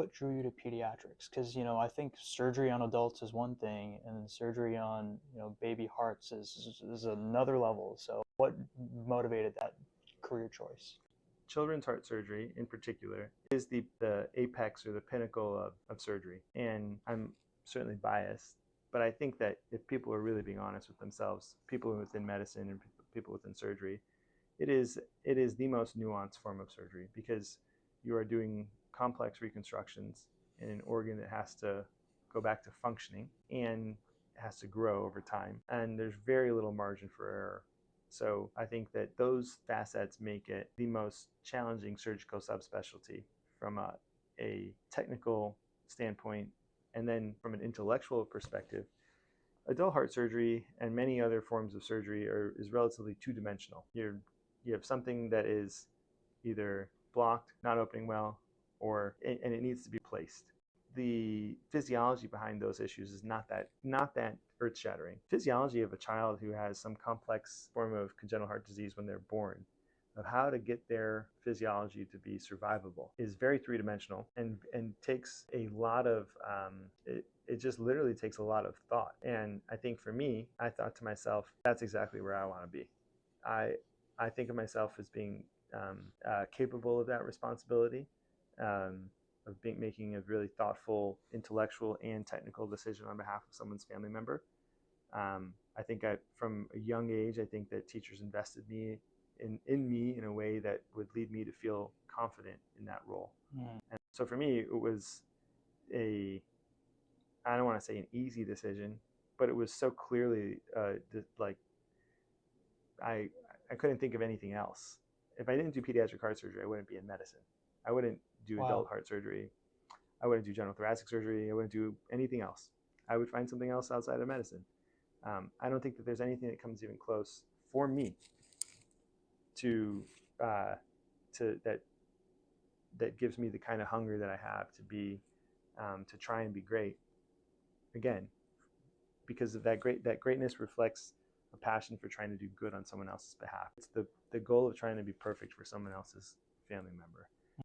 What drew you to pediatrics? Because, I think surgery on adults is one thing, and surgery on, baby hearts is another level. So what motivated that career choice? Children's heart surgery in particular is the apex or the pinnacle of surgery. And I'm certainly biased, but I think that if people are really being honest with themselves, people within medicine and people within surgery, it is the most nuanced form of surgery because you are doing complex reconstructions in an organ that has to go back to functioning and has to grow over time. And there's very little margin for error. So I think that those facets make it the most challenging surgical subspecialty from a technical standpoint. And then from an intellectual perspective, adult heart surgery and many other forms of surgery is relatively two-dimensional. You have something that is either blocked, not opening well, and it needs to be placed. The physiology behind those issues is not that earth-shattering. Physiology of a child who has some complex form of congenital heart disease when they're born, of how to get their physiology to be survivable, is very three-dimensional and takes a lot of it just literally takes a lot of thought. And I think for me, I thought to myself, that's exactly where I want to be. I think of myself as being capable of that responsibility, of making a really thoughtful, intellectual, and technical decision on behalf of someone's family member. I think from a young age, I think that teachers invested in me in a way that would lead me to feel confident in that role. And so for me, it was I don't want to say an easy decision, but it was so clearly like I couldn't think of anything else. If I didn't do pediatric heart surgery, I wouldn't be in medicine. I wouldn't do adult heart surgery. I wouldn't do general thoracic surgery. I wouldn't do anything else. I would find something else outside of medicine. I don't think that there's anything that comes even close for me to that gives me the kind of hunger that I have to try and be great again, because of that greatness reflects a passion for trying to do good on someone else's behalf. It's the goal of trying to be perfect for someone else's family member.